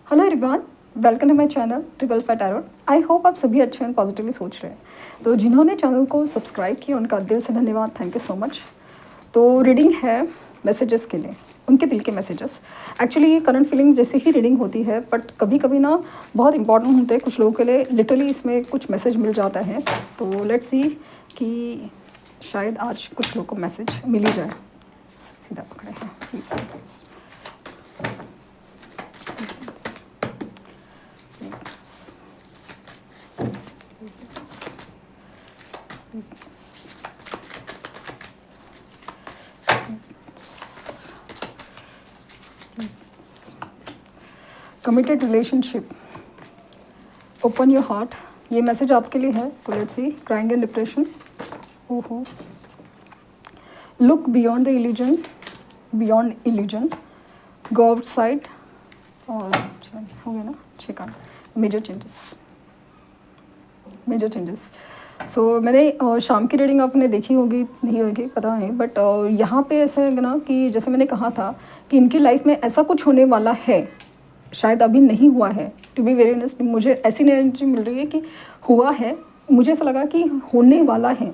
Hello everyone, welcome to my channel triple five tarot. I hope आप सभी अच्छे and positively सोच रहे हैं। तो जिन्होंने चैनल को सब्सक्राइब किया उनका दिल से धन्यवाद, थैंक यू सो मच। तो रीडिंग है मैसेजेस के लिए, उनके दिल के मैसेजेस। एक्चुअली ये करंट फीलिंग्स जैसे ही रीडिंग होती है, बट कभी कभी ना बहुत इंपॉर्टेंट होते हैं कुछ लोगों के लिए, लिटरली इसमें कुछ मैसेज मिल जाता है। तो लेट्स सी कि शायद आज कुछ लोगों को मैसेज मिल ही जाए। सीधा पकड़े हैं please please committed relationship, open your heart, ये मैसेज आपके लिए है। तो let's see, crying and depression, ओहो, look beyond the illusion, beyond illusion, go outside, और हो गया ना 6 card, major changes, major changes. So मैंने शाम की रीडिंग आपने देखी होगी, नहीं होगी पता नहीं, बट यहाँ पे ऐसा है ना कि जैसे मैंने कहा था कि इनकी लाइफ में ऐसा कुछ होने वाला है, शायद अभी नहीं हुआ है। टू बी वेरी ऑनेस्ट, मुझे ऐसी एनर्जी मिल रही है कि हुआ है, मुझे ऐसा लगा कि होने वाला है।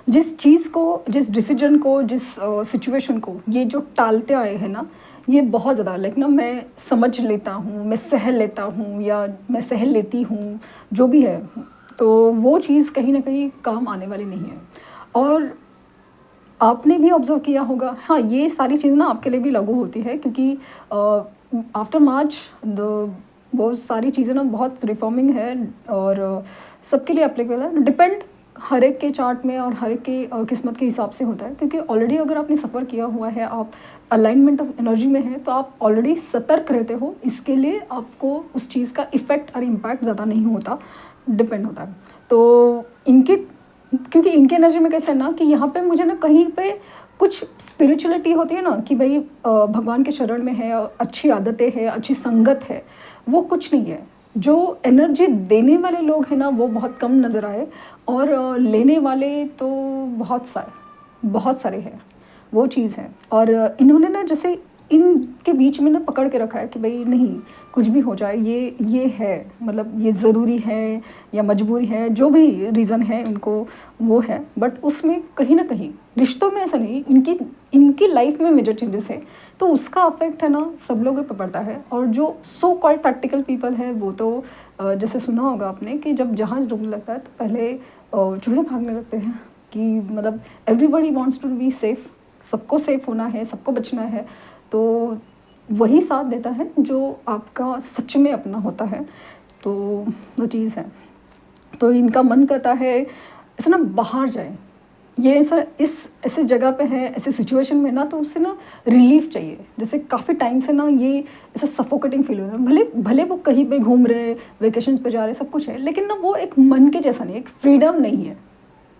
जिस चीज़ को, जिस डिसीजन को, जिस सिचुएशन को ये जो टालते आए हैं ना, ये बहुत ज़्यादा लाइक ना मैं समझ लेता हूँ, मैं सह लेता हूँ या मैं सह लेती हूँ, जो भी है, तो वो चीज़ कहीं ना कहीं काम आने वाली नहीं है। और आपने भी ऑब्जर्व किया होगा, हाँ ये सारी चीज़ ना आपके लिए भी लागू होती है, क्योंकि आफ्टर मार्च वो सारी चीज़ें ना बहुत रिफॉर्मिंग है और सबके लिए एप्लीकेबल है। डिपेंड हर एक के चार्ट में और हर एक के किस्मत के हिसाब से होता है, क्योंकि ऑलरेडी अगर आपने सफ़र किया हुआ है, आप अलाइनमेंट ऑफ एनर्जी में है, तो आप ऑलरेडी सतर्क रहते हो। इसके लिए आपको उस चीज़ का इफ़ेक्ट और इम्पैक्ट ज़्यादा नहीं होता, डिपेंड होता है। तो इनके, क्योंकि इनकी एनर्जी में कैसे है ना कि यहाँ पे मुझे ना कहीं पे कुछ स्पिरिचुअलिटी होती है ना कि भाई भगवान के शरण में है, अच्छी आदतें हैं, अच्छी संगत है, वो कुछ नहीं है। जो एनर्जी देने वाले लोग हैं ना वो बहुत कम नज़र आए, और लेने वाले तो बहुत सारे हैं, वो चीज़ है। और इन्होंने ना जैसे इनके बीच में ना पकड़ के रखा है कि भाई नहीं, कुछ भी हो जाए, ये है, मतलब ये ज़रूरी है या मजबूरी है, जो भी रीज़न है इनको वो है। बट उसमें कहीं ना कहीं रिश्तों में ऐसा नहीं, इनकी लाइफ में मेजर चेंजेस है, तो उसका अफेक्ट है ना सब लोगों पे पड़ता है। और जो सो कॉल्ड प्रैक्टिकल पीपल है वो तो जैसे सुना होगा आपने कि जब जहाज़ डूबने लगता है तो पहले चूहे भागने लगते हैं, कि मतलब everybody wants to be safe, सबको सेफ होना है, सबको बचना है। तो वही साथ देता है जो आपका सच में अपना होता है, तो वो चीज़ है। तो इनका मन करता है ऐसा ना बाहर जाए, ये ऐसा इस ऐसे जगह पे है, ऐसे सिचुएशन में ना, तो उससे ना रिलीफ चाहिए। जैसे काफ़ी टाइम से ना ये ऐसा सफोकेटिंग फील हो रहा है, भले भले वो कहीं पे घूम रहे, वेकेशन पे जा रहे, सब कुछ है, लेकिन ना वो एक मन के जैसा नहीं, एक फ्रीडम नहीं है।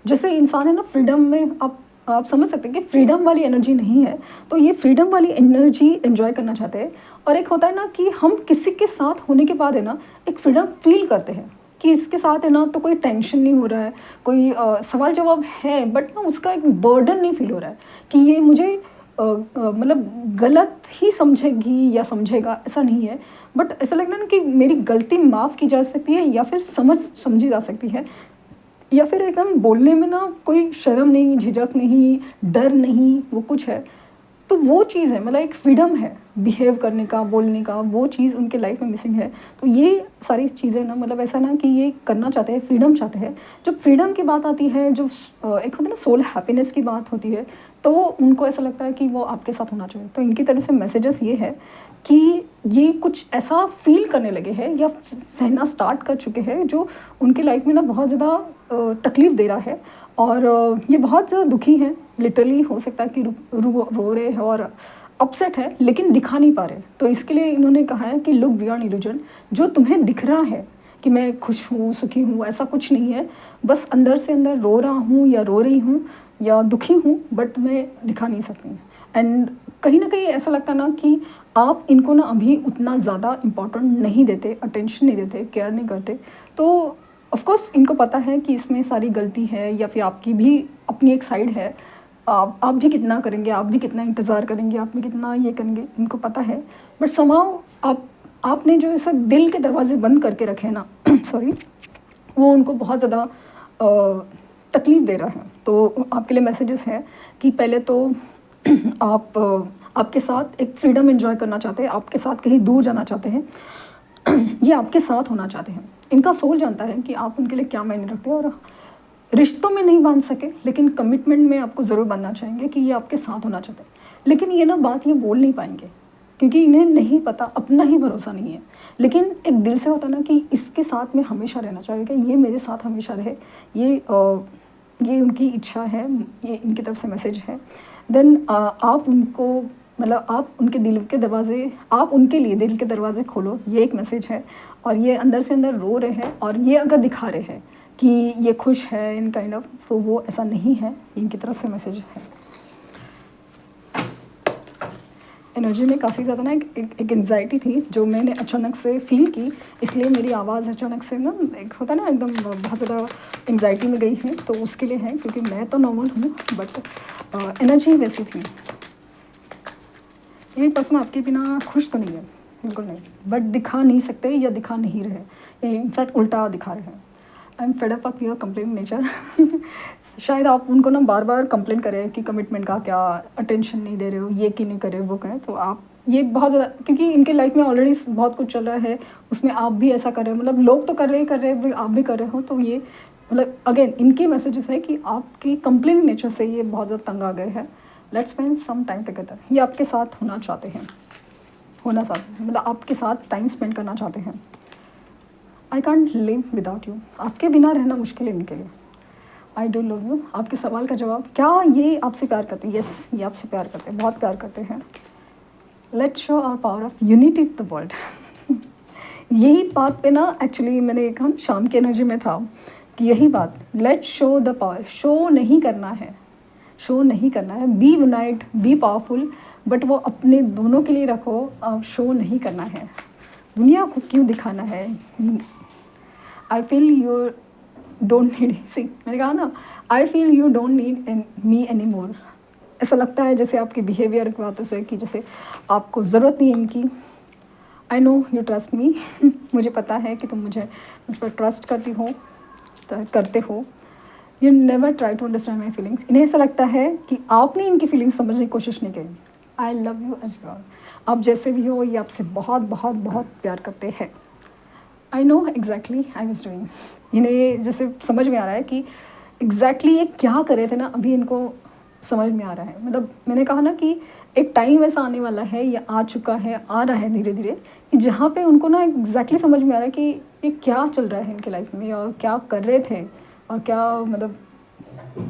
जैसे इंसान है ना, फ्रीडम में आप समझ सकते हैं कि फ्रीडम वाली एनर्जी नहीं है। तो ये फ्रीडम वाली एनर्जी एंजॉय करना चाहते हैं। और एक होता है ना कि हम किसी के साथ होने के बाद है ना एक फ्रीडम फील करते हैं कि इसके साथ है ना तो कोई टेंशन नहीं हो रहा है, कोई सवाल जवाब है, बट ना उसका एक बर्डन नहीं फील हो रहा है कि ये मुझे मतलब गलत ही समझेगी या समझेगा, ऐसा नहीं है। बट ऐसा लगना ना कि मेरी गलती माफ़ की जा सकती है, या फिर समझी जा सकती है, या फिर एकदम बोलने में ना कोई शर्म नहीं, झिझक नहीं, डर नहीं, वो कुछ है। तो वो चीज़ है, मतलब एक फ्रीडम है बिहेव करने का, बोलने का, वो चीज़ उनके लाइफ में मिसिंग है। तो ये सारी चीज़ें ना, मतलब ऐसा ना कि ये करना चाहते हैं, फ्रीडम चाहते हैं। जब फ्रीडम की बात आती है, जो एक होता है ना सोल हैप्पीनेस की बात होती है, तो उनको ऐसा लगता है कि वो आपके साथ होना चाहिए। तो इनकी तरफ से मैसेजेस ये है कि ये कुछ ऐसा फील करने लगे हैं या सहना स्टार्ट कर चुके हैं जो उनकी लाइफ में ना बहुत ज़्यादा तकलीफ़ दे रहा है। और ये बहुत ज़्यादा दुखी हैं, लिटरली हो सकता है कि रो रहे हैं और अपसेट है, लेकिन दिखा नहीं पा रहे। तो इसके लिए इन्होंने कहा है कि लुक बियॉन्ड इल्यूजन, जो तुम्हें दिख रहा है कि मैं खुश हूँ, सुखी हूँ, ऐसा कुछ नहीं है। बस अंदर से अंदर रो रहा हूँ या रो रही हूँ या दुखी हूँ, बट मैं दिखा नहीं सकती। एंड कहीं ना कहीं ऐसा लगता है ना कि आप इनको ना अभी उतना ज़्यादा इम्पोर्टेंट नहीं देते, अटेंशन नहीं देते, केयर नहीं करते। तो ऑफ कोर्स इनको पता है कि इसमें सारी गलती है, या फिर आपकी भी अपनी एक साइड है। आप भी कितना करेंगे, आप भी कितना इंतज़ार करेंगे, आप भी कितना ये करेंगे, इनको पता है। बट समाव आप आपने जो ऐसे दिल के दरवाजे बंद करके रखे हैं ना सॉरी, वो उनको बहुत ज़्यादा तकलीफ़ दे रहा है। तो आपके लिए मैसेजेस हैं कि पहले तो आप आपके साथ एक फ्रीडम एंजॉय करना चाहते हैं, आपके साथ कहीं दूर जाना चाहते हैं ये आपके साथ होना चाहते हैं। इनका सोल जानता है कि आप उनके लिए क्या मायने रखते हैं, और रिश्तों में नहीं बांध सके लेकिन कमिटमेंट में आपको ज़रूर बांधना चाहेंगे कि ये आपके साथ होना चाहते हैं। लेकिन ये ना बात ये बोल नहीं पाएंगे क्योंकि इन्हें नहीं पता, अपना ही भरोसा नहीं है। लेकिन एक दिल से होता ना कि इसके साथ में हमेशा रहना चाहिए, ये मेरे साथ हमेशा रहे, ये उनकी इच्छा है, ये इनकी तरफ से मैसेज है। देन आप उनको मतलब आप उनके दिल के दरवाजे, आप उनके लिए दिल के दरवाजे खोलो, ये एक मैसेज है। और ये अंदर से अंदर रो रहे हैं, और ये अगर दिखा रहे हैं कि ये खुश है इन काइंड ऑफ, तो वो ऐसा नहीं है, इनकी तरफ से मैसेजेस है। एनर्जी में काफ़ी ज़्यादा ना एक एंजाइटी थी जो मैंने अचानक से फील की, इसलिए मेरी आवाज़ अचानक से ना एक होता ना एकदम बहुत ज़्यादा एंजाइटी में गई है, तो उसके लिए है। क्योंकि मैं तो नॉर्मल हूँ बट एनर्जी वैसी थी। ये पर्सन आपके बिना खुश तो नहीं है, बिल्कुल नहीं, बट दिखा नहीं सकते या दिखा नहीं रहे, इनफैक्ट उल्टा दिखा रहे हैं। I am fed up your complain nature शायद आप उनको ना बार बार कंप्लेन करें कि कमिटमेंट का क्या अटेंशन नहीं दे रहे हो, ये कि नहीं करे वो करें, तो आप ये बहुत ज़्यादा, क्योंकि इनके लाइफ में ऑलरेडी बहुत कुछ चल रहा है, उसमें आप भी ऐसा कर रहे हो, मतलब लोग तो कर रहे हैं आप भी कर रहे हो, तो ये मतलब अगेन इनके मैसेजेस है कि आपकी कंप्लेन नेचर से ये बहुत ज़्यादा तंग आ गए हैं। Let's spend some time together, ये आपके साथ होना चाहते हैं, मतलब आपके साथ टाइम स्पेंड करना चाहते हैं। I can't live without you, आपके बिना रहना मुश्किल है इनके लिए। आई डू लव यू, आपके सवाल का जवाब, क्या ये आपसे प्यार करते हैं? यस, ये आपसे प्यार करते हैं, बहुत प्यार करते हैं। Let's show our power of unity the world यही बात पे ना एक्चुअली मैंने कहा शाम की एनर्जी में था कि यही बात, let's show the power, show नहीं करना है, शो नहीं करना है, be unite, be powerful, but वो अपने दोनों के लिए रखो, शो नहीं करना है, दुनिया को क्यों दिखाना है। I feel you don't need, see मैंने कहा ना, I feel you don't need me anymore. ऐसा लगता है जैसे आपके बिहेवियर की बातों से कि जैसे आपको ज़रूरत नहीं है इनकी। I know you trust me मुझे पता है कि तुम मुझ पर ट्रस्ट करते हो। You never try to understand my feelings. इन्हें ऐसा लगता है कि आपने इनकी फीलिंग्स समझने की कोशिश नहीं की। I love you as well, आप जैसे भी हो, ये आपसे बहुत बहुत बहुत प्यार करते हैं। I know exactly I was doing, इन्हें जैसे समझ में आ रहा है कि एग्जैक्टली ये क्या कर रहे थे ना, अभी इनको समझ में आ रहा है। मतलब मैंने कहा ना कि एक टाइम ऐसा आने वाला है, या आ चुका है, आ रहा है धीरे धीरे, कि जहाँ पे उनको ना एग्जैक्टली समझ में आ रहा है कि ये क्या चल रहा है इनके लाइफ में, और क्या कर रहे थे, और क्या मतलब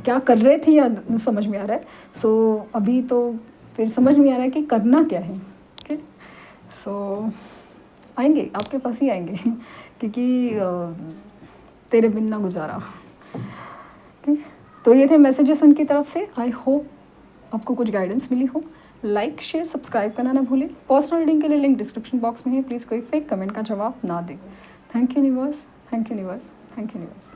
क्या कर रहे थे, या समझ में आ रहा है। सो अभी तो फिर समझ में आ रहा है कि करना क्या है। ओके, सो आएंगे, आपके पास ही आएंगे क्योंकि तेरे बिन ना गुजारा। ओके, तो ये थे मैसेजेस उनकी तरफ से। आई होप आपको कुछ गाइडेंस मिली हो। लाइक शेयर सब्सक्राइब करना ना भूलें। पर्सनल रीडिंग के लिए लिंक डिस्क्रिप्शन बॉक्स में है, प्लीज़ कोई फेक कमेंट का जवाब ना दें। Thank you universe, thank you universe, thank you universe.